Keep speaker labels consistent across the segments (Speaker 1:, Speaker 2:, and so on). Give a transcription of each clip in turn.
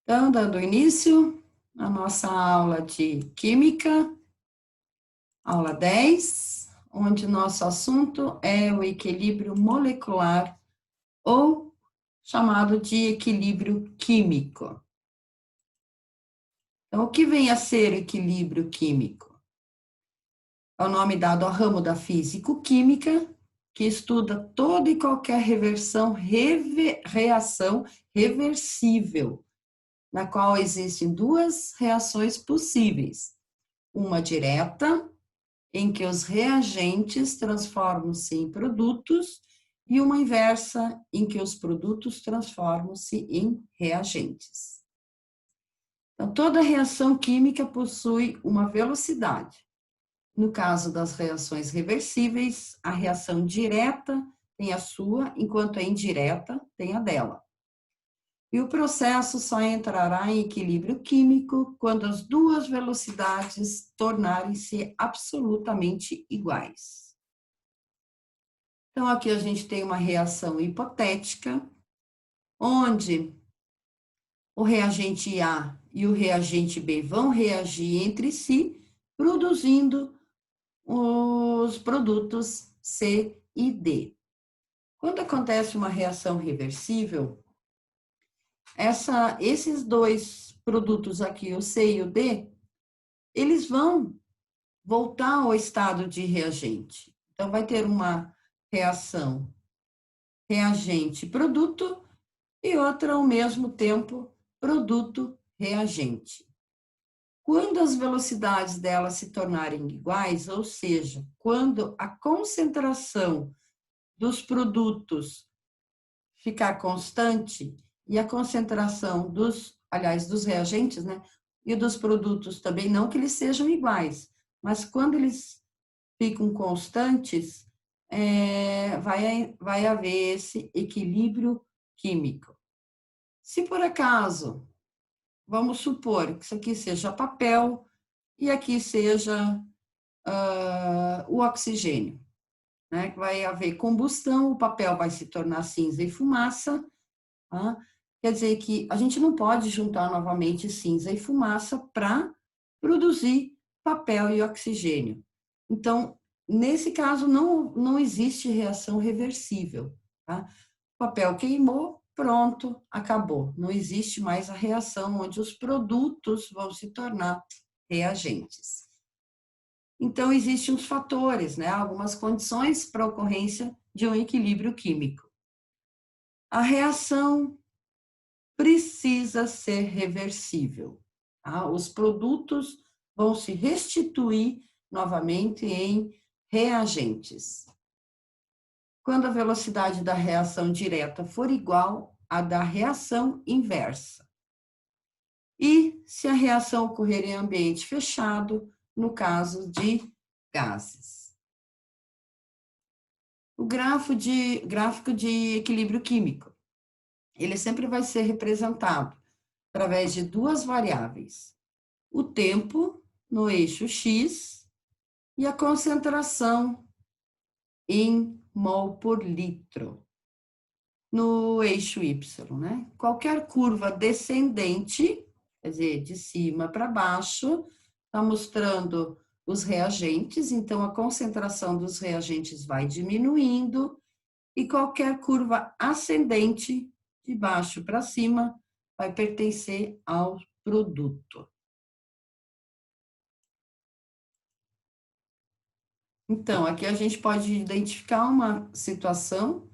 Speaker 1: Então, dando início à nossa aula de Química, aula 10, onde nosso assunto é o equilíbrio molecular, ou chamado de equilíbrio químico. Então, o que vem a ser equilíbrio químico? É o nome dado ao ramo da físico-química, que estuda toda e qualquer reação reversível, na qual existem duas reações possíveis. Uma direta, em que os reagentes transformam-se em produtos, e uma inversa, em que os produtos transformam-se em reagentes. Então, toda reação química possui uma velocidade. No caso das reações reversíveis, a reação direta tem a sua, enquanto a indireta tem a dela. E o processo só entrará em equilíbrio químico quando as duas velocidades tornarem-se absolutamente iguais. Então, aqui a gente tem uma reação hipotética, onde o reagente A e o reagente B vão reagir entre si, produzindo os produtos C e D. Quando acontece uma reação reversível, esses dois produtos aqui, o C e o D, eles vão voltar ao estado de reagente. Então, vai ter uma reação reagente-produto e outra, ao mesmo tempo, produto-reagente. Quando as velocidades delas se tornarem iguais, ou seja, quando a concentração dos produtos ficar constante e a concentração dos reagentes, né, e dos produtos também, não que eles sejam iguais, mas quando eles ficam constantes, vai haver esse equilíbrio químico. Se por acaso, vamos supor que isso aqui seja papel e aqui seja o oxigênio, né? Vai haver combustão, o papel vai se tornar cinza e fumaça, tá? Quer dizer que a gente não pode juntar novamente cinza e fumaça para produzir papel e oxigênio. Então, nesse caso, não existe reação reversível, tá? O papel queimou, pronto, acabou. Não existe mais a reação onde os produtos vão se tornar reagentes. Então, existem os fatores, né? Algumas condições para a ocorrência de um equilíbrio químico. A reação precisa ser reversível, tá? Os produtos vão se restituir novamente em reagentes. Quando a velocidade da reação direta for igual à da reação inversa. E se a reação ocorrer em ambiente fechado, no caso de gases. O gráfico de equilíbrio químico, ele sempre vai ser representado através de duas variáveis. O tempo no eixo X e a concentração em mol por litro no eixo Y, né? Qualquer curva descendente, quer dizer, de cima para baixo, está mostrando os reagentes, então a concentração dos reagentes vai diminuindo, e qualquer curva ascendente, de baixo para cima, vai pertencer ao produto. Então, aqui a gente pode identificar uma situação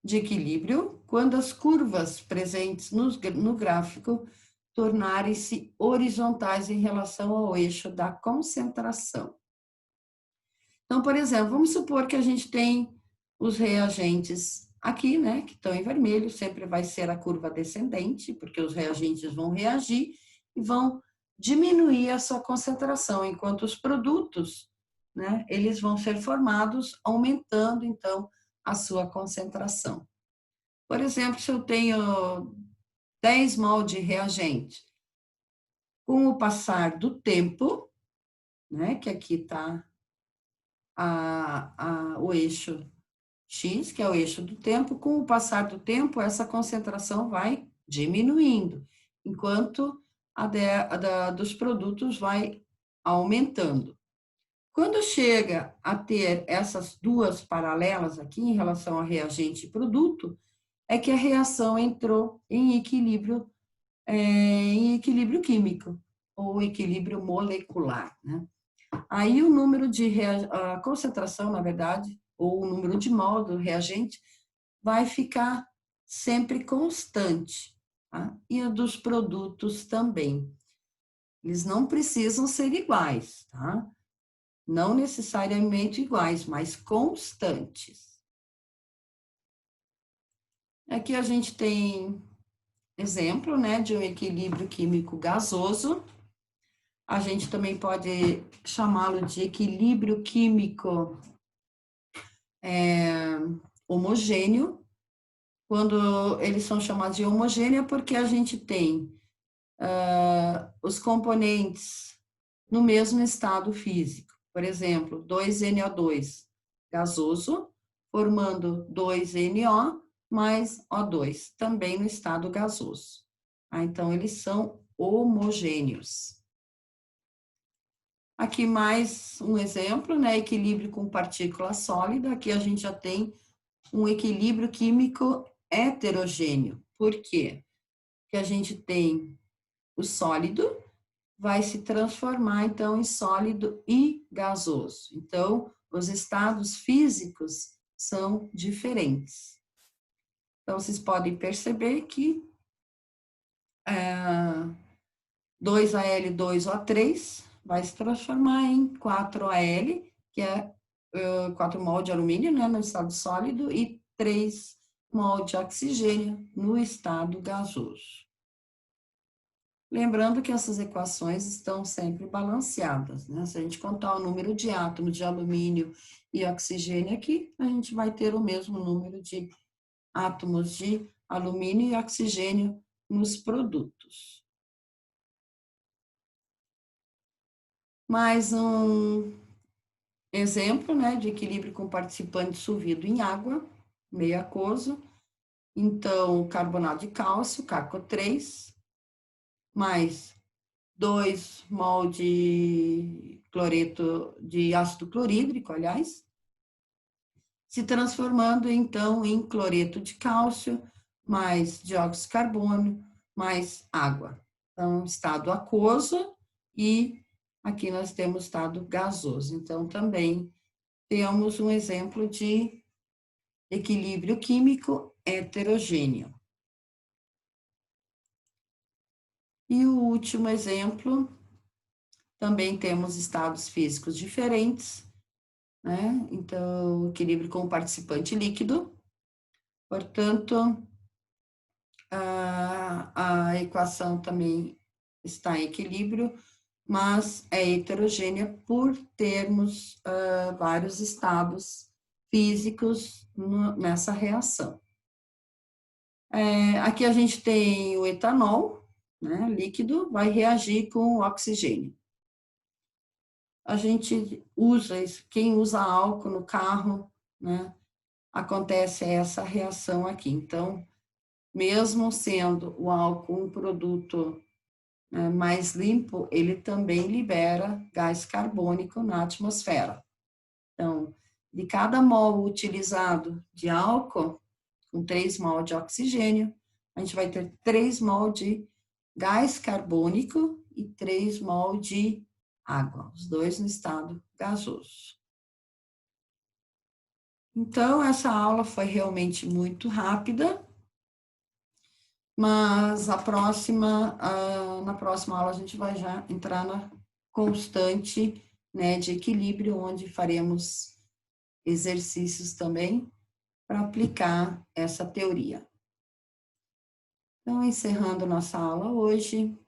Speaker 1: de equilíbrio quando as curvas presentes no gráfico tornarem-se horizontais em relação ao eixo da concentração. Então, por exemplo, vamos supor que a gente tem os reagentes aqui, né, que estão em vermelho, sempre vai ser a curva descendente, porque os reagentes vão reagir e vão diminuir a sua concentração, enquanto os produtos, né, eles vão ser formados aumentando, então, a sua concentração. Por exemplo, se eu tenho 10 mol de reagente, com o passar do tempo, né, que aqui está o eixo X, que é o eixo do tempo, com o passar do tempo, essa concentração vai diminuindo. enquanto dos produtos vai aumentando. Quando chega a ter essas duas paralelas aqui em relação a reagente e produto, é que a reação entrou em equilíbrio químico, ou equilíbrio molecular, né? Aí o número a concentração, na verdade, ou o número de mol do reagente vai ficar sempre constante, tá? E a dos produtos também. Eles não precisam ser iguais, tá? Não necessariamente iguais, mas constantes. Aqui a gente tem exemplo, né, de um equilíbrio químico gasoso. A gente também pode chamá-lo de equilíbrio químico homogêneo. Quando eles são chamados de homogêneo, é porque a gente tem os componentes no mesmo estado físico. Por exemplo, 2NO2 gasoso, formando 2NO mais O2, também no estado gasoso. Então, eles são homogêneos. Aqui mais um exemplo, né? Equilíbrio com partícula sólida. Aqui a gente já tem um equilíbrio químico heterogêneo. Por quê? Porque a gente tem o sólido, vai se transformar, então, em sólido e gasoso. Então, os estados físicos são diferentes. Então, vocês podem perceber que 2Al, 2O3 vai se transformar em 4Al, que é 4 mol de alumínio, né, no estado sólido, e 3 mol de oxigênio no estado gasoso. Lembrando que essas equações estão sempre balanceadas, né? Se a gente contar o número de átomos de alumínio e oxigênio aqui, a gente vai ter o mesmo número de átomos de alumínio e oxigênio nos produtos. Mais um exemplo, né, de equilíbrio com participante dissolvido em água, meio aquoso. Então, carbonato de cálcio, CaCO3, mais 2 mol de cloreto de ácido clorídrico, aliás, se transformando então em cloreto de cálcio, mais dióxido de carbono, mais água. Então, estado aquoso e aqui nós temos estado gasoso. Então, também temos um exemplo de equilíbrio químico heterogêneo. E o último exemplo, também temos estados físicos diferentes, né? Então, equilíbrio com o participante líquido. Portanto, a equação também está em equilíbrio, mas é heterogênea por termos vários estados físicos nessa reação. Aqui a gente tem o etanol, né, líquido, vai reagir com o oxigênio. A gente usa isso, quem usa álcool no carro, né, acontece essa reação aqui. Então, mesmo sendo o álcool um produto mais limpo, ele também libera gás carbônico na atmosfera. Então, de cada mol utilizado de álcool, com 3 mol de oxigênio, a gente vai ter 3 mol de gás carbônico e 3 mol de água, os dois no estado gasoso. Então, essa aula foi realmente muito rápida, mas na próxima aula a gente vai já entrar na constante, né, de equilíbrio, onde faremos exercícios também para aplicar essa teoria. Então, encerrando nossa aula hoje,